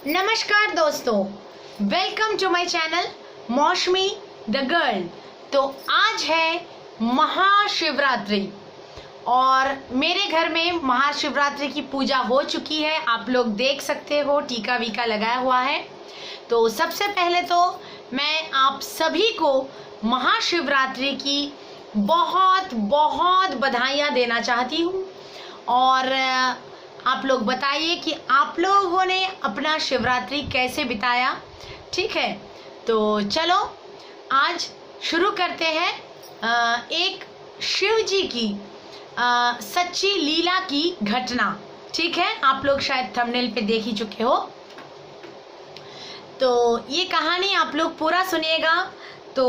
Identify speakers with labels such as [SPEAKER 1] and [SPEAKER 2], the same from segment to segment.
[SPEAKER 1] नमस्कार दोस्तों, welcome to my channel मौसमी द गर्ल। तो आज है महाशिवरात्रि और मेरे घर में महाशिवरात्रि की पूजा हो चुकी है। आप लोग देख सकते हो टीका वीका लगाया हुआ है। तो सबसे पहले तो मैं आप सभी को महाशिवरात्रि की बहुत बहुत बधाइयाँ देना चाहती हूँ। और आप लोग बताइए कि आप लोगों ने अपना शिवरात्रि कैसे बिताया। ठीक है, तो चलो आज शुरू करते हैं एक शिव जी की सच्ची लीला की घटना। ठीक है, आप लोग शायद थंबनेल पे देख ही चुके हो। तो ये कहानी आप लोग पूरा सुनिएगा तो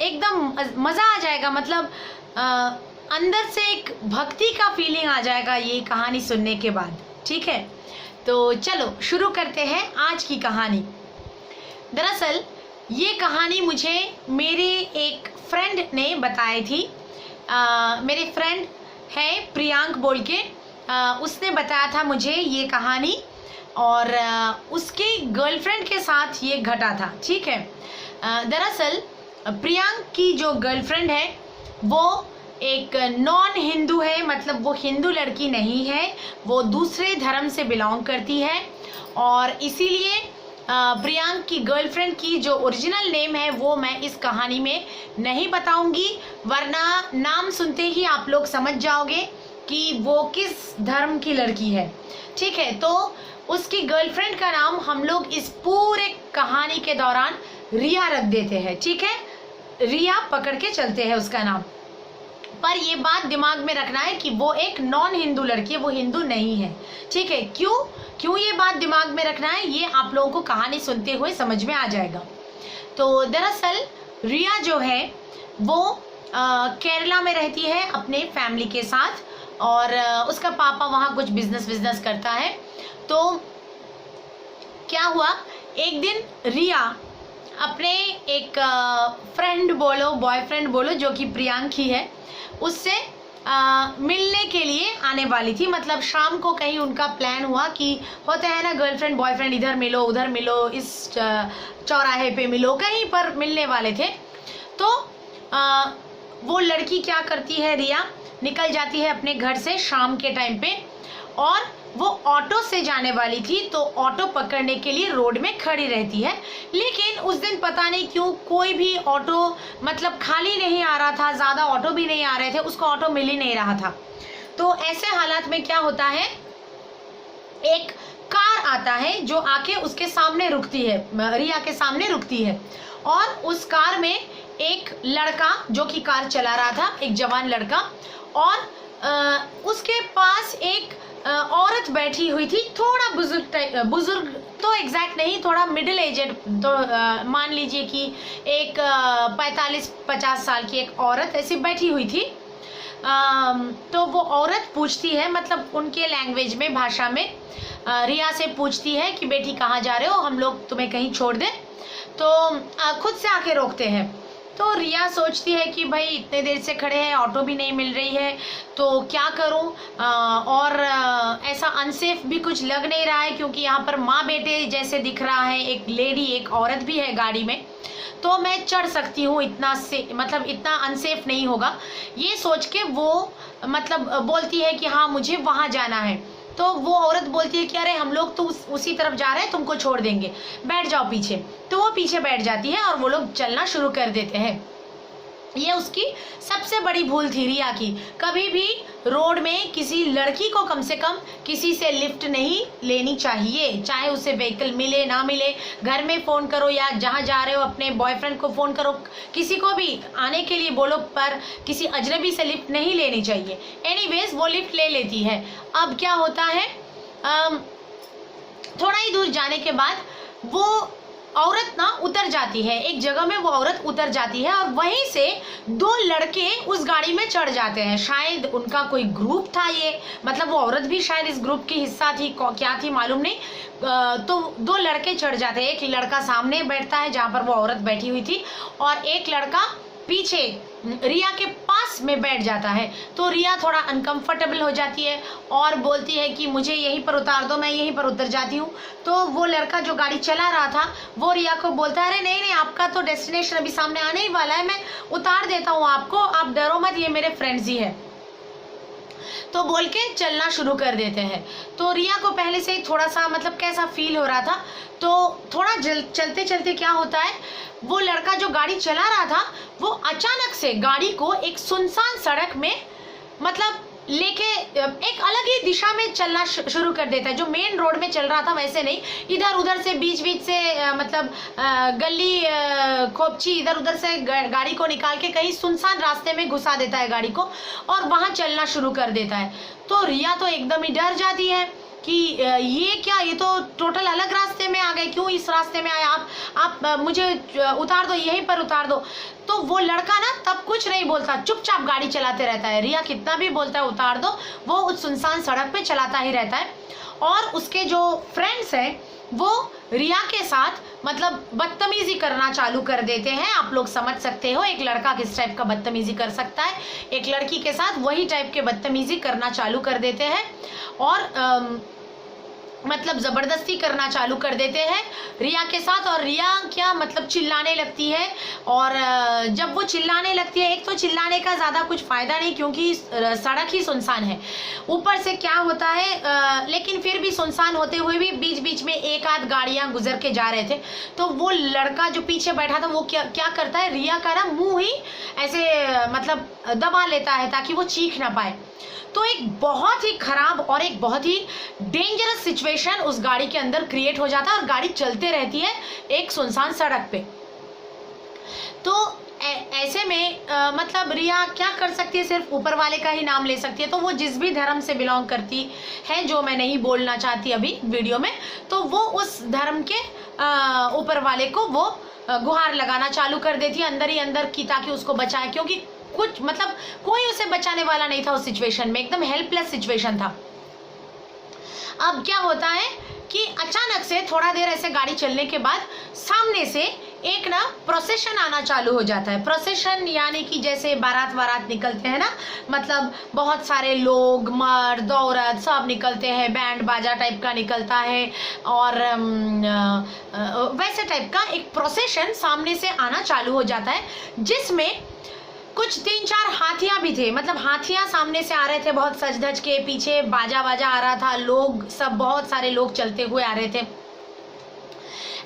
[SPEAKER 1] एकदम मज़ा आ जाएगा। मतलब अंदर से एक भक्ति का फीलिंग आ जाएगा ये कहानी सुनने के बाद। ठीक है, तो चलो शुरू करते हैं आज की कहानी। दरअसल ये कहानी मुझे मेरे एक फ्रेंड ने बताई थी। मेरे फ्रेंड है प्रियांक बोल के, उसने बताया था मुझे ये कहानी और उसके गर्लफ्रेंड के साथ ये घटा था। ठीक है, दरअसल प्रियांक की जो गर्लफ्रेंड है वो एक नॉन हिंदू है। मतलब वो हिंदू लड़की नहीं है, वो दूसरे धर्म से बिलोंग करती है। और इसीलिए प्रियांक की गर्लफ्रेंड की जो ओरिजिनल नेम है वो मैं इस कहानी में नहीं बताऊंगी, वरना नाम सुनते ही आप लोग समझ जाओगे कि वो किस धर्म की लड़की है। ठीक है, तो उसकी गर्लफ्रेंड का नाम हम लोग इस पूरे कहानी के दौरान रिया रख देते हैं। ठीक है, रिया पकड़ के चलते हैं उसका नाम। पर ये बात दिमाग में रखना है कि वो एक नॉन हिंदू लड़की है, वो हिंदू नहीं है। ठीक है, क्यों ये बात दिमाग में रखना है ये आप लोगों को कहानी सुनते हुए समझ में आ जाएगा। तो दरअसल रिया जो है वो केरला में रहती है अपने फैमिली के साथ और उसका पापा वहाँ कुछ बिजनेस करता है। तो क्या हुआ, एक दिन रिया अपने एक फ्रेंड बोलो, बॉयफ्रेंड बोलो, जो कि प्रियांक ही है, उससे मिलने के लिए आने वाली थी। मतलब शाम को कहीं उनका प्लान हुआ कि होता है ना गर्लफ्रेंड बॉयफ्रेंड, इधर मिलो उधर मिलो, इस चौराहे पे मिलो, कहीं पर मिलने वाले थे। तो वो लड़की क्या करती है, रिया निकल जाती है अपने घर से शाम के टाइम पे और वो ऑटो से जाने वाली थी। तो ऑटो पकड़ने के लिए रोड में खड़ी रहती है, लेकिन उस दिन पता नहीं क्यों कोई भी ऑटो मतलब खाली नहीं आ रहा था, ज़्यादा ऑटो भी नहीं आ रहे थे, उसको ऑटो मिल ही नहीं रहा था। तो ऐसे हालात में क्या होता है, एक कार आता है जो आके उसके सामने रुकती है, रिया के सामने रुकती है। और उस कार में एक लड़का जो कि कार चला रहा था, एक जवान लड़का, और उसके पास एक औरत बैठी हुई थी। थोड़ा बुजुर्ग तो एग्जैक्ट नहीं, थोड़ा मिडिल एजेड, तो मान लीजिए कि एक 45-50 साल की एक औरत ऐसी बैठी हुई थी। तो वो औरत पूछती है, मतलब उनके लैंग्वेज में, भाषा में, रिया से पूछती है कि बेटी कहाँ जा रहे हो, हम लोग तुम्हें कहीं छोड़ दें। तो खुद से आके रोकते हैं। तो रिया सोचती है कि भाई इतने देर से खड़े हैं, ऑटो भी नहीं मिल रही है, तो क्या करूं। और ऐसा अनसेफ भी कुछ लग नहीं रहा है क्योंकि यहाँ पर माँ बेटे जैसे दिख रहा है, एक लेडी एक औरत भी है गाड़ी में, तो मैं चढ़ सकती हूँ, इतना से मतलब इतना अनसेफ नहीं होगा। ये सोच के वो मतलब बोलती है कि हाँ मुझे वहाँ जाना है। तो वो औरत बोलती है कि अरे हम लोग तो उसी तरफ जा रहे हैं, तुमको छोड़ देंगे, बैठ जाओ पीछे। तो वो पीछे बैठ जाती है और वो लोग चलना शुरू कर देते हैं। ये उसकी सबसे बड़ी भूल थी रिया की। कभी भी रोड में किसी लड़की को कम से कम किसी से लिफ्ट नहीं लेनी चाहिए, चाहे उसे व्हीकल मिले ना मिले। घर में फ़ोन करो या जहाँ जा रहे हो अपने बॉयफ्रेंड को फ़ोन करो, किसी को भी आने के लिए बोलो, पर किसी अजनबी से लिफ्ट नहीं लेनी चाहिए। एनीवेज वो लिफ्ट ले लेती है। अब क्या होता है, थोड़ा ही दूर जाने के बाद वो औरत ना उतर जाती है, एक जगह में वो औरत उतर जाती है और वहीं से दो लड़के उस गाड़ी में चढ़ जाते हैं। शायद उनका कोई ग्रुप था ये, मतलब वो औरत भी शायद इस ग्रुप की हिस्सा थी, क्या थी मालूम नहीं। तो दो लड़के चढ़ जाते हैं। एक लड़का सामने बैठता है जहाँ पर वो औरत बैठी हुई थी और एक लड़का पीछे रिया के पास में बैठ जाता है। तो रिया थोड़ा अनकंफर्टेबल हो जाती है और बोलती है कि मुझे यहीं पर उतार दो, मैं यहीं पर उतर जाती हूँ। तो वो लड़का जो गाड़ी चला रहा था वो रिया को बोलता है, अरे नहीं नहीं, आपका तो डेस्टिनेशन अभी सामने आने ही वाला है, मैं उतार देता हूँ आपको, आप डरो मत, ये मेरे फ्रेंड्स ही है। तो बोल के चलना शुरू कर देते हैं। तो रिया को पहले से ही थोड़ा सा मतलब कैसा फील हो रहा था। तो थोड़ा चलते चलते क्या होता है, वो लड़का जो गाड़ी चला रहा था वो अचानक से गाड़ी को एक सुनसान सड़क में मतलब लेके एक अलग ही दिशा में चलना शुरू कर देता है। जो मेन रोड में चल रहा था वैसे नहीं, इधर उधर से बीच बीच से मतलब गली खोपची इधर उधर से गाड़ी को निकाल के कहीं सुनसान रास्ते में घुसा देता है गाड़ी को और वहां चलना शुरू कर देता है। तो रिया तो एकदम ही डर जाती है कि ये क्या, ये तो टोटल अलग रास्ते में आ गए, क्यों इस रास्ते में आए आप मुझे उतार दो, यहीं पर उतार दो। तो वो लड़का ना तब कुछ नहीं बोलता, चुपचाप गाड़ी चलाते रहता है। रिया कितना भी बोलता है उतार दो, वो उस सुनसान सड़क पे चलाता ही रहता है। और उसके जो फ्रेंड्स हैं वो रिया के साथ मतलब बदतमीजी करना चालू कर देते हैं। आप लोग समझ सकते हो एक लड़का किस टाइप का बदतमीजी कर सकता है, एक लड़की के साथ वही टाइप के बदतमीजी करना चालू कर देते हैं और मतलब जबरदस्ती करना चालू कर देते हैं रिया के साथ। और रिया क्या मतलब चिल्लाने लगती है। और जब वो चिल्लाने लगती है, एक तो चिल्लाने का ज़्यादा कुछ फ़ायदा नहीं क्योंकि सड़क ही सुनसान है, ऊपर से क्या होता है लेकिन फिर भी सुनसान होते हुए भी बीच बीच में एक आध गाड़ियाँ गुजर के जा रहे थे। तो वो लड़का जो पीछे बैठा था वो क्या करता है, रिया का ना मुँह ही ऐसे मतलब दबा लेता है ताकि वो चीख ना पाए। तो एक बहुत ही खराब और एक बहुत ही डेंजरस सिचुएशन उस गाड़ी के अंदर क्रिएट हो जाता है और गाड़ी चलते रहती है एक सुनसान सड़क पे। तो ऐसे में मतलब रिया क्या कर सकती है, सिर्फ ऊपर वाले का ही नाम ले सकती है। तो वो जिस भी धर्म से बिलोंग करती है, जो मैं नहीं बोलना चाहती अभी वीडियो में, तो वो उस धर्म के ऊपर वाले को वो गुहार लगाना चालू कर देती है अंदर ही अंदर की, ताकि उसको बचाए। क्योंकि कुछ मतलब कोई उसे बचाने वाला नहीं था उस सिचुएशन में, एकदम हेल्पलेस सिचुएशन था। अब क्या होता है कि अचानक से थोड़ा देर ऐसे गाड़ी चलने के बाद सामने से एक ना प्रोसेशन आना चालू हो जाता है। प्रोसेशन यानी कि जैसे बारात निकलते हैं ना, मतलब बहुत सारे लोग, मर्द औरत सब निकलते हैं, बैंड बाजा टाइप का निकलता है और वैसे टाइप का एक प्रोसेशन सामने से आना चालू हो जाता है, जिसमें कुछ 3-4 हाथियां भी थे। मतलब हाथियां सामने से आ रहे थे बहुत सज धज के, पीछे बाजा आ रहा था, लोग सब बहुत सारे लोग चलते हुए आ रहे थे।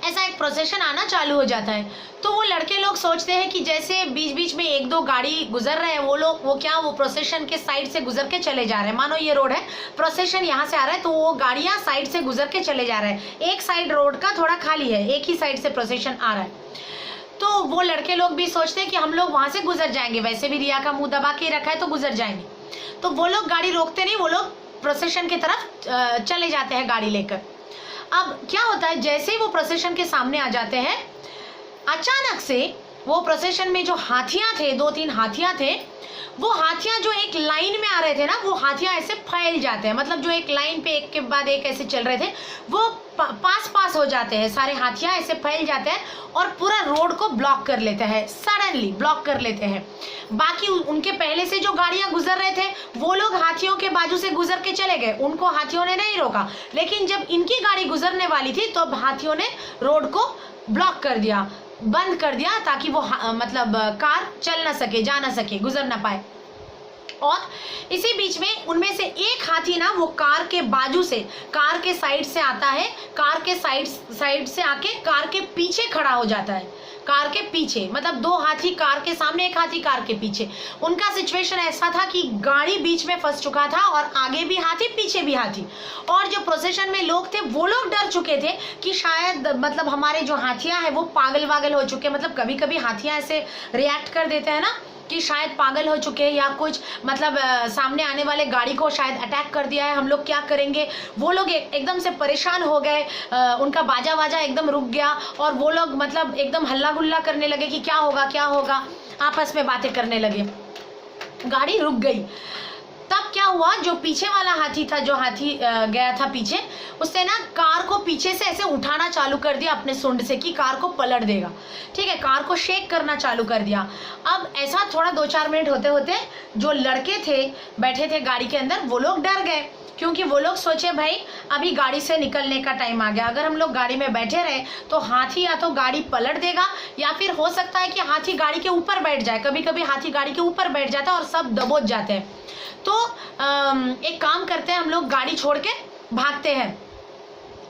[SPEAKER 1] ऐसा एक प्रोसेशन आना चालू हो जाता है। तो वो लड़के लोग सोचते हैं कि जैसे बीच बीच में 1-2 गाड़ी गुजर रहे हैं, वो प्रोसेशन के साइड से गुजर के चले जा रहे हैं। मानो ये रोड है, प्रोसेशन यहाँ से आ रहा है, तो वो गाड़ियाँ साइड से गुजर के चले जा रहे हैं। एक साइड रोड का थोड़ा खाली है, एक ही साइड से प्रोसेशन आ रहा है। तो वो लड़के लोग भी सोचते हैं कि हम लोग वहां से गुजर जाएंगे, वैसे भी रिया का मुंह दबा के रखा है तो गुजर जाएंगे। तो वो लोग गाड़ी रोकते नहीं, वो लोग प्रोसेशन की तरफ चले जाते हैं गाड़ी लेकर। अब क्या होता है, जैसे ही वो प्रोसेशन के सामने आ जाते हैं, अचानक से वो प्रोसेशन में जो हाथियां थे, 2-3 हाथियां थे, वो हाथियां जो एक लाइन में आ रहे थे ना, वो हाथियां ऐसे फैल जाते हैं। मतलब जो एक लाइन पे एक के बाद एक ऐसे चल रहे थे, वो पास हो जाते हैं, सारे हाथियां ऐसे फैल जाते हैं और पूरा रोड को ब्लॉक कर लेते हैं, सडनली ब्लॉक कर लेते हैं। बाकी उनके पहले से जो गाड़ियां गुजर रहे थे वो लोग हाथियों के बाजू से गुजर के चले गए, उनको हाथियों ने नहीं रोका। लेकिन जब इनकी गाड़ी गुजरने वाली थी तो हाथियों ने रोड को ब्लॉक कर दिया, बंद कर दिया, ताकि वो मतलब कार चल ना सके, जा ना सके, गुजर ना पाए। और इसी बीच में उनमें से एक हाथी ना वो कार के बाजू से, कार के साइड से आता है, कार के साइड से आके कार के पीछे खड़ा हो जाता है। कार के पीछे मतलब 2 हाथी कार के सामने, एक हाथी कार के पीछे। उनका सिचुएशन ऐसा था कि गाड़ी बीच में फंस चुका था और आगे भी हाथी पीछे भी हाथी। और जो प्रोसेशन में लोग थे वो लोग डर चुके थे कि शायद मतलब हमारे जो हाथियां हैं वो पागल वागल हो चुके। मतलब कभी कभी हाथियां ऐसे रिएक्ट कर देते हैं ना कि शायद पागल हो चुके हैं या कुछ, मतलब सामने आने वाले गाड़ी को शायद अटैक कर दिया है, हम लोग क्या करेंगे। वो लोग एकदम से परेशान हो गए, उनका बाजा एकदम रुक गया और वो लोग मतलब एकदम हल्ला गुल्ला करने लगे कि क्या होगा, आपस में बातें करने लगे। गाड़ी रुक गई। तब क्या हुआ, जो पीछे वाला हाथी था, जो हाथी गया था पीछे, उसने ना कार को पीछे से ऐसे उठाना चालू कर दिया अपने सूंड से कि कार को पलट देगा। ठीक है, कार को शेक करना चालू कर दिया। अब ऐसा थोड़ा 2-4 मिनट होते होते जो लड़के थे बैठे थे गाड़ी के अंदर, वो लोग डर गए, क्योंकि वो लोग सोचे भाई अभी गाड़ी से निकलने का टाइम आ गया, अगर हम लोग गाड़ी में बैठे रहे तो हाथी या तो गाड़ी पलट देगा या फिर हो सकता है कि हाथी गाड़ी के ऊपर बैठ जाए। कभी कभी हाथी गाड़ी के ऊपर बैठ जाता है और सब दबोच जाते हैं। तो एक काम करते हैं, हम लोग गाड़ी छोड़ के भागते हैं।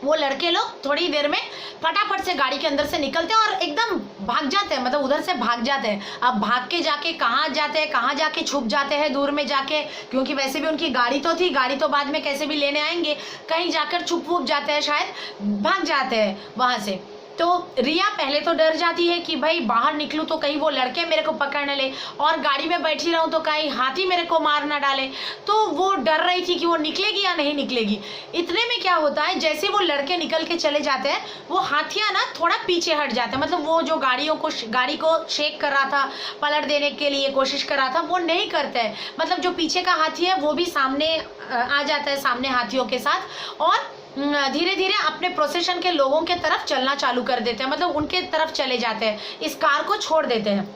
[SPEAKER 1] वो लड़के लोग थोड़ी देर में फटाफट से गाड़ी के अंदर से निकलते हैं और एकदम भाग जाते हैं, मतलब उधर से भाग जाते हैं। अब भाग के जाके कहाँ जाते हैं, कहाँ जाके छुप जाते हैं दूर में जाके, क्योंकि वैसे भी उनकी गाड़ी तो थी, गाड़ी तो बाद में कैसे भी लेने आएंगे, कहीं जाकर छुप वुप जाते हैं, शायद भाग जाते हैं वहाँ से। तो रिया पहले तो डर जाती है कि भाई बाहर निकलूं तो कहीं वो लड़के मेरे को पकड़ न ले, और गाड़ी में बैठी रहूं तो कहीं हाथी मेरे को मार ना डाले। तो वो डर रही थी कि वो निकलेगी या नहीं निकलेगी। इतने में क्या होता है, जैसे वो लड़के निकल के चले जाते हैं, वो हाथियां ना थोड़ा पीछे हट जाते हैं, मतलब वो जो गाड़ी को शेक कर रहा था, पलट देने के लिए कोशिश कर रहा था, वो नहीं करते हैं। मतलब जो पीछे का हाथी है वो भी सामने आ जाता है, सामने हाथियों के साथ, और धीरे धीरे अपने प्रोसेशन के लोगों के तरफ चलना चालू कर देते हैं, मतलब उनके तरफ चले जाते हैं, इस कार को छोड़ देते हैं।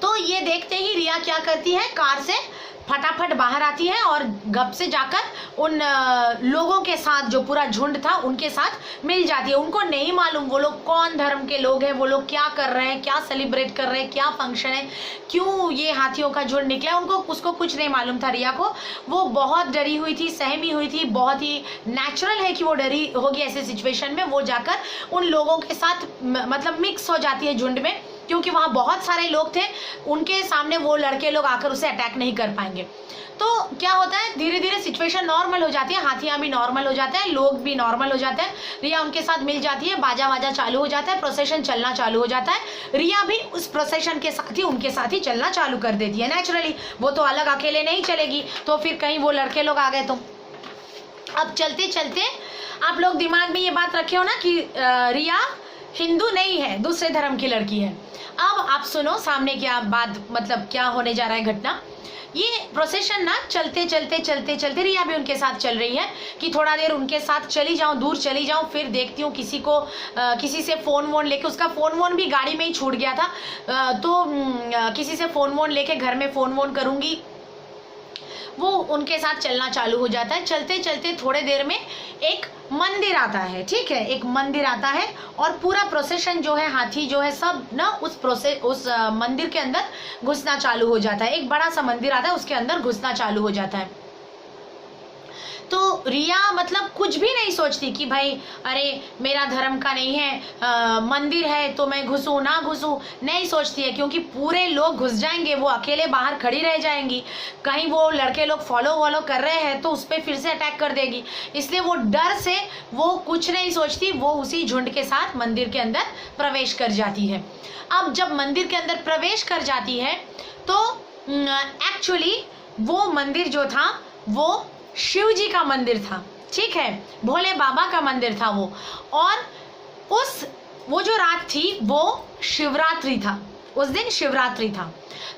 [SPEAKER 1] तो ये देखते ही रिया क्या करती है, कार से फटाफट बाहर आती है और गप से जाकर उन लोगों के साथ, जो पूरा झुंड था उनके साथ मिल जाती है। उनको नहीं मालूम वो लोग कौन धर्म के लोग हैं, वो लोग क्या कर रहे हैं, क्या सेलिब्रेट कर रहे हैं, क्या फंक्शन है, क्यों ये हाथियों का झुंड निकला, उसको कुछ नहीं मालूम था रिया को। वो बहुत डरी हुई थी, सहमी हुई थी, बहुत ही नेचुरल है कि वो डरी होगी ऐसे सिचुएशन में। वो जाकर उन लोगों के साथ मतलब मिक्स हो जाती है झुंड में, क्योंकि वहाँ बहुत सारे लोग थे, उनके सामने वो लड़के लोग आकर उसे अटैक नहीं कर पाएंगे। तो क्या होता है, धीरे धीरे सिचुएशन नॉर्मल हो जाती है, हाथियां भी नॉर्मल हो जाते हैं, लोग भी नॉर्मल हो जाते हैं, रिया उनके साथ मिल जाती है, बाजा वाजा चालू हो जाता है, प्रोसेशन चलना चालू हो जाता है। रिया भी उस प्रोसेशन के साथ ही उनके साथ ही चलना चालू कर देती है नेचुरली। वो तो अलग अकेले नहीं चलेगी, तो फिर कहीं वो लड़के लोग आ गए तो। अब चलते चलते आप लोग दिमाग में ये बात रखे हो ना कि रिया हिंदू नहीं है, दूसरे धर्म की लड़की है। अब आप सुनो सामने क्या बात, मतलब क्या होने जा रहा है घटना। ये प्रोसेशन ना चलते चलते रिया भी उनके साथ चल रही है कि थोड़ा देर उनके साथ चली जाऊं, दूर चली जाऊं, फिर देखती हूँ किसी से फोन वोन लेके, उसका फोन वोन भी गाड़ी में ही छूट गया था, तो किसी से फोन वोन लेके घर में फोन वोन करूंगी। वो उनके साथ चलना चालू हो जाता है। चलते चलते थोड़े देर में एक मंदिर आता है, ठीक है, एक मंदिर आता है और पूरा प्रोसेशन जो है, हाथी जो है, सब ना उस मंदिर के अंदर घुसना चालू हो जाता है। एक बड़ा सा मंदिर आता है, उसके अंदर घुसना चालू हो जाता है। तो रिया मतलब कुछ भी नहीं सोचती कि भाई अरे मेरा धर्म का नहीं है, मंदिर है तो मैं घुसूं ना घुसूं, नहीं सोचती है, क्योंकि पूरे लोग घुस जाएंगे, वो अकेले बाहर खड़ी रह जाएंगी, कहीं वो लड़के लोग फॉलो कर रहे हैं तो उस पर फिर से अटैक कर देगी। इसलिए वो डर से वो कुछ नहीं सोचती, वो उसी झुंड के साथ मंदिर के अंदर प्रवेश कर जाती है। अब जब मंदिर के अंदर प्रवेश कर जाती है तो एक्चुअली वो मंदिर जो था वो शिव जी का मंदिर था, ठीक है, भोले बाबा का मंदिर था वो। और वो जो रात थी वो शिवरात्रि था, उस दिन शिवरात्रि था।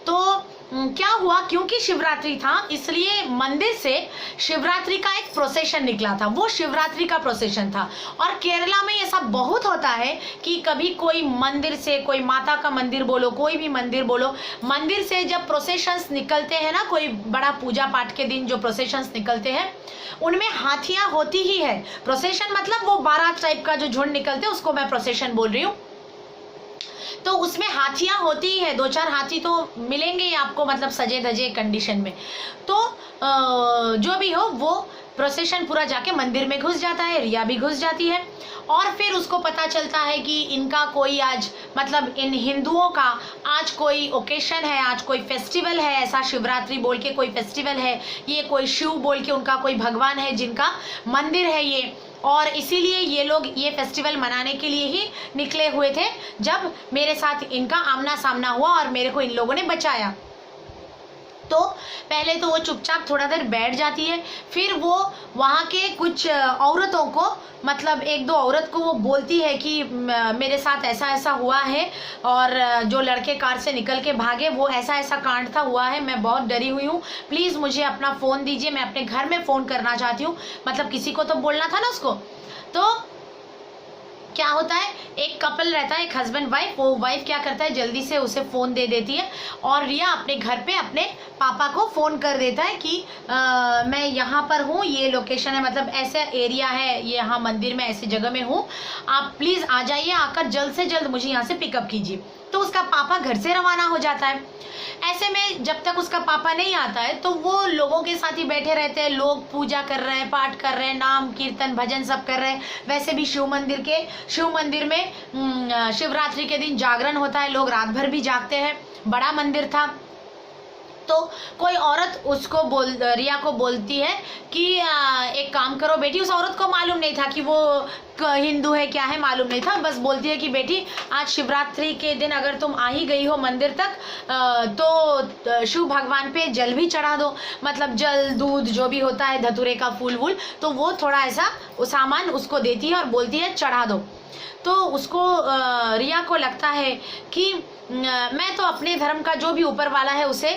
[SPEAKER 1] तो क्या हुआ, क्योंकि शिवरात्रि था इसलिए मंदिर से शिवरात्रि का एक प्रोसेशन निकला था, वो शिवरात्रि का प्रोसेशन था। और केरला में ऐसा बहुत होता है कि कभी कोई मंदिर से, कोई माता का मंदिर बोलो, कोई भी मंदिर बोलो, मंदिर से जब प्रोसेशंस निकलते हैं ना, कोई बड़ा पूजा पाठ के दिन जो प्रोसेशंस निकलते हैं उनमें हाथियां होती ही है। प्रोसेशन मतलब वो बारात टाइप का जो झुंड निकलते हैं उसको मैं प्रोसेशन बोल रही हूँ। तो उसमें हाथियां होती ही है, 2-4 हाथी तो मिलेंगे ही आपको, मतलब सजे धजे कंडीशन में। तो जो भी हो वो प्रोसेशन पूरा जाके मंदिर में घुस जाता है, रिया भी घुस जाती है। और फिर उसको पता चलता है कि इनका कोई आज, मतलब इन हिंदुओं का आज कोई ओकेशन है, आज कोई फेस्टिवल है, ऐसा शिवरात्रि बोल के कोई फेस्टिवल है, ये कोई शिव बोल के उनका कोई भगवान है जिनका मंदिर है ये, और इसीलिए ये लोग ये फेस्टिवल मनाने के लिए ही निकले हुए थे। जब मेरे साथ इनका आमना सामना हुआ और मेरे को इन लोगों ने बचाया। तो पहले तो वो चुपचाप थोड़ा देर बैठ जाती है, फिर वो वहाँ के कुछ औरतों को, मतलब एक दो औरत को वो बोलती है कि मेरे साथ ऐसा ऐसा हुआ है, और जो लड़के कार से निकल के भागे वो ऐसा ऐसा कांड था हुआ है, मैं बहुत डरी हुई हूँ, प्लीज़ मुझे अपना फ़ोन दीजिए, मैं अपने घर में फ़ोन करना चाहती हूँ। मतलब किसी को तो बोलना था ना उसको। तो क्या होता है, एक कपल रहता है, एक हस्बैंड वाइफ, वो वाइफ क्या करता है जल्दी से उसे फ़ोन दे देती है, और रिया अपने घर पे अपने पापा को फ़ोन कर देता है कि मैं यहाँ पर हूँ, ये लोकेशन है, मतलब ऐसा एरिया है, ये यहाँ मंदिर में ऐसी जगह में हूँ, आप प्लीज़ आ जाइए, आकर जल्द से जल्द मुझे यहाँ से पिकअप कीजिए। तो उसका पापा घर से रवाना हो जाता है। ऐसे में जब तक उसका पापा नहीं आता है तो वो लोगों के साथ ही बैठे रहते हैं, लोग पूजा कर रहे हैं, पाठ कर रहे हैं, नाम कीर्तन भजन सब कर रहे हैं। वैसे भी शिव मंदिर में शिवरात्रि के दिन जागरण होता है, लोग रात भर भी जागते हैं, बड़ा मंदिर था। तो कोई औरत उसको रिया को बोलती है कि एक काम करो बेटी, उस औरत को मालूम नहीं था कि वो हिंदू है क्या है, मालूम नहीं था, बस बोलती है कि बेटी आज शिवरात्रि के दिन अगर तुम आ ही गई हो मंदिर तक तो शिव भगवान पे जल भी चढ़ा दो, मतलब जल दूध जो भी होता है, धतूरे का फूल वूल, तो वो थोड़ा ऐसा सामान उसको देती है और बोलती है चढ़ा दो। तो उसको रिया को लगता है कि मैं तो अपने धर्म का जो भी ऊपर वाला है उसे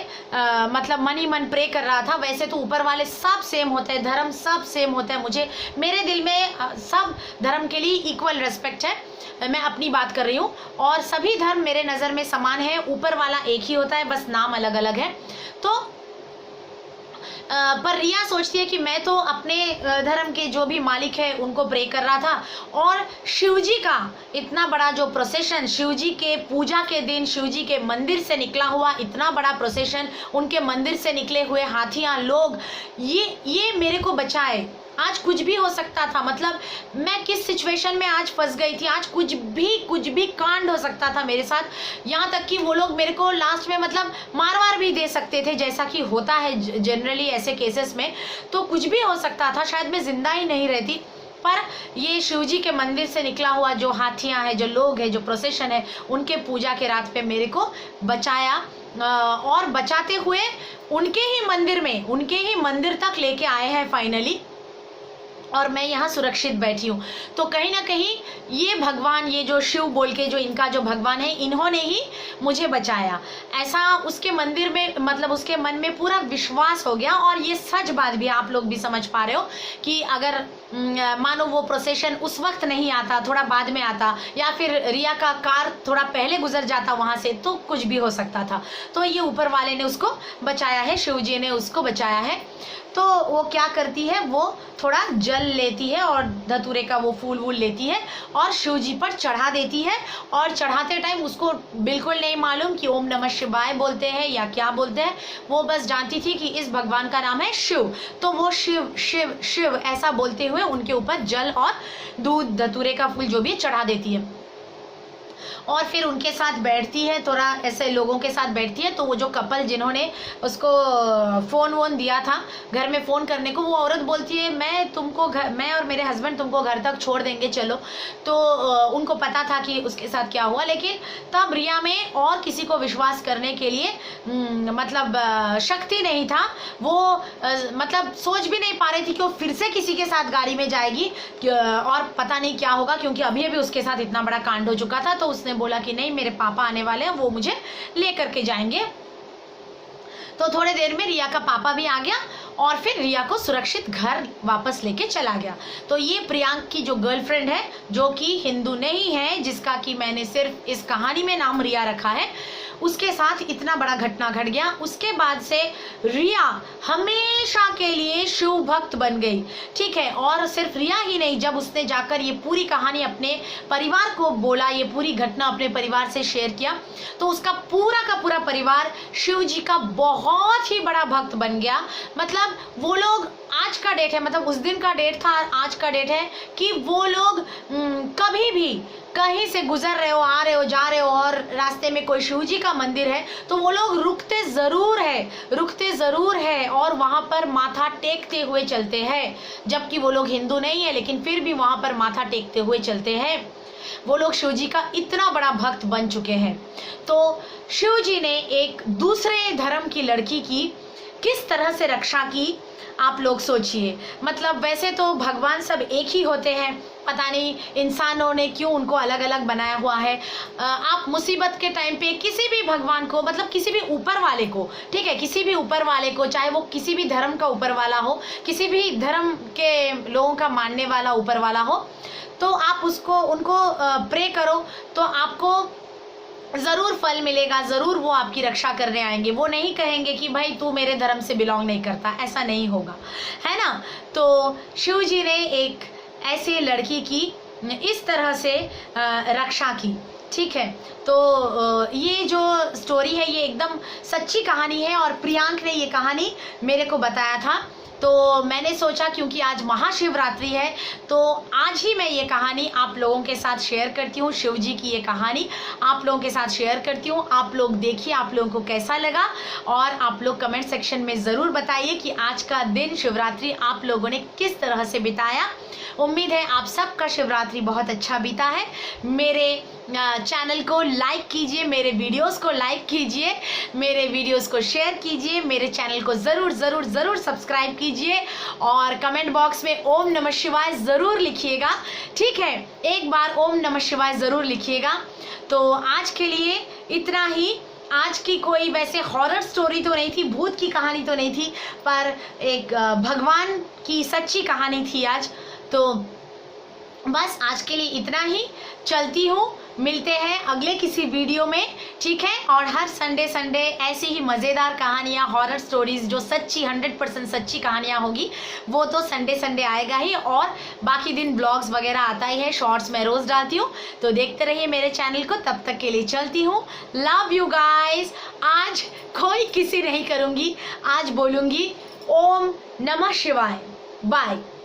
[SPEAKER 1] मतलब मन ही मन प्रे कर रहा था, वैसे तो ऊपर वाले सब सेम होते हैं, धर्म सब सेम होता है, मुझे मेरे दिल में सब धर्म के लिए इक्वल रिस्पेक्ट है, मैं अपनी बात कर रही हूँ, और सभी धर्म मेरे नज़र में समान है, ऊपर वाला एक ही होता है, बस नाम अलग अलग है। तो पर रिया सोचती है कि मैं तो अपने धर्म के जो भी मालिक है उनको प्रे कर रहा था, और शिवजी का इतना बड़ा जो प्रोसेशन, शिवजी के पूजा के दिन शिवजी के मंदिर से निकला हुआ इतना बड़ा प्रोसेशन, उनके मंदिर से निकले हुए हाथियां, लोग, ये मेरे को बचाए। आज कुछ भी हो सकता था, मतलब मैं किस सिचुएशन में आज फंस गई थी, आज कुछ भी कांड हो सकता था मेरे साथ, यहाँ तक कि वो लोग मेरे को लास्ट में मतलब मार भी दे सकते थे, जैसा कि होता है जनरली ऐसे केसेस में, तो कुछ भी हो सकता था, शायद मैं जिंदा ही नहीं रहती। पर ये शिवजी के मंदिर से निकला हुआ जो हाथियां हैं, जो लोग हैं, जो प्रोसेशन है, उनके पूजा के रात पे मेरे को बचाया, और बचाते हुए उनके ही मंदिर तक लेके आए हैं फाइनली, और मैं यहाँ सुरक्षित बैठी हूँ। तो कहीं ना कहीं ये भगवान, ये जो शिव बोल के जो इनका जो भगवान है, इन्होंने ही मुझे बचाया, ऐसा उसके मंदिर में, मतलब उसके मन में पूरा विश्वास हो गया। और ये सच बात भी आप लोग भी समझ पा रहे हो कि अगर मानो वो प्रोसेशन उस वक्त नहीं आता, थोड़ा बाद में आता, या फिर रिया का कार थोड़ा पहले गुजर जाता वहाँ से, तो कुछ भी हो सकता था। तो ये ऊपर वाले ने उसको बचाया है, शिव जी ने उसको बचाया है। तो वो क्या करती है, वो थोड़ा जल लेती है और धतूरे का वो फूल वूल लेती है और शिव जी पर चढ़ा देती है। और चढ़ाते टाइम उसको बिल्कुल नहीं मालूम कि ओम नमः शिवाय बोलते हैं या क्या बोलते हैं, वो बस जानती थी कि इस भगवान का नाम है शिव। तो वो शिव शिव शिव ऐसा बोलते हुए उनके ऊपर जल और दूध, धतूरे का फूल जो भी चढ़ा देती है, और फिर उनके साथ बैठती है, थोड़ा ऐसे लोगों के साथ बैठती है। तो वो जो कपल जिन्होंने उसको फ़ोन वोन दिया था घर में फ़ोन करने को, वो औरत बोलती है मैं और मेरे हस्बैंड तुमको घर तक छोड़ देंगे, चलो। तो उनको पता था कि उसके साथ क्या हुआ, लेकिन तब रिया में और किसी को विश्वास करने के लिए मतलब शक्ति नहीं था। वो मतलब सोच भी नहीं पा रही थी कि वो फिर से किसी के साथ गाड़ी में जाएगी और पता नहीं क्या होगा, क्योंकि अभी उसके साथ इतना बड़ा कांड हो चुका था। तो उसने बोला कि नहीं, मेरे पापा आने वाले हैं, वो मुझे लेकर के जाएंगे। तो थोड़ी देर में रिया का पापा भी आ गया और फिर रिया को सुरक्षित घर वापस लेके चला गया। तो ये प्रियांक की जो गर्लफ्रेंड है, जो कि हिंदू नहीं है, जिसका कि मैंने सिर्फ इस कहानी में नाम रिया रखा है, उसके साथ इतना बड़ा घटना घट गया। उसके बाद से रिया हमेशा के लिए शिव भक्त बन गई, ठीक है। और सिर्फ रिया ही नहीं, जब उसने जाकर ये पूरी कहानी अपने परिवार को बोला, ये पूरी घटना अपने परिवार से शेयर किया, तो उसका पूरा का पूरा परिवार शिव जी का बहुत ही बड़ा भक्त बन गया। मतलब वो लोग, आज का डेट है, मतलब उस दिन का डेट था, आज का डेट है कि वो लोग कहीं से गुजर रहे हो, आ रहे हो, जा रहे हो और रास्ते में कोई शिव जी का मंदिर है तो वो लोग रुकते ज़रूर है और वहाँ पर माथा टेकते हुए चलते हैं। जबकि वो लोग हिंदू नहीं है लेकिन फिर भी वहाँ पर माथा टेकते हुए चलते हैं। वो लोग शिव जी का इतना बड़ा भक्त बन चुके हैं। तो शिव जी ने एक दूसरे धर्म की लड़की की किस तरह से रक्षा की, आप लोग सोचिए। मतलब वैसे तो भगवान सब एक ही होते हैं, पता नहीं इंसानों ने क्यों उनको अलग अलग बनाया हुआ है। आप मुसीबत के टाइम पे किसी भी भगवान को, मतलब किसी भी ऊपर वाले को, ठीक है, किसी भी ऊपर वाले को, चाहे वो किसी भी धर्म का ऊपर वाला हो, किसी भी धर्म के लोगों का मानने वाला ऊपर वाला हो, तो आप उनको प्रे करो तो आपको ज़रूर फल मिलेगा, ज़रूर वो आपकी रक्षा करने आएंगे। वो नहीं कहेंगे कि भाई तू मेरे धर्म से बिलोंग नहीं करता, ऐसा नहीं होगा, है ना। तो शिव जी ने एक ऐसी लड़की की इस तरह से रक्षा की, ठीक है। तो ये जो स्टोरी है ये एकदम सच्ची कहानी है और प्रियांक ने ये कहानी मेरे को बताया था। तो मैंने सोचा क्योंकि आज महाशिवरात्रि है तो आज ही मैं ये कहानी आप लोगों के साथ शेयर करती हूँ। शिव जी की ये कहानी आप लोगों के साथ शेयर करती हूँ। आप लोग देखिए आप लोगों को कैसा लगा और आप लोग कमेंट सेक्शन में ज़रूर बताइए कि आज का दिन शिवरात्रि आप लोगों ने किस तरह से बिताया। उम्मीद है आप सबका शिवरात्रि बहुत अच्छा बीता है। मेरे चैनल को लाइक कीजिए, मेरे वीडियोस को लाइक कीजिए, मेरे वीडियोस को शेयर कीजिए, मेरे चैनल को ज़रूर सब्सक्राइब कीजिए और कमेंट बॉक्स में ओम नमः शिवाय ज़रूर लिखिएगा, ठीक है। एक बार ओम नमः शिवाय ज़रूर लिखिएगा। तो आज के लिए इतना ही। आज की कोई वैसे हॉरर स्टोरी तो नहीं थी, भूत की कहानी तो नहीं थी, पर एक भगवान की सच्ची कहानी थी आज। तो बस आज के लिए इतना ही, चलती हूँ, मिलते हैं अगले किसी वीडियो में, ठीक है। और हर संडे ऐसी ही मज़ेदार कहानियाँ, हॉरर स्टोरीज जो सच्ची 100% सच्ची कहानियाँ होगी वो तो संडे आएगा ही, और बाकी दिन ब्लॉग्स वगैरह आता ही है, शॉर्ट्स मैं रोज़ डालती हूँ। तो देखते रहिए मेरे चैनल को। तब तक के लिए चलती हूँ। Love you guys. आज कोई किसी नहीं करूँगी, आज बोलूँगी ओम नमः शिवाय। बाय।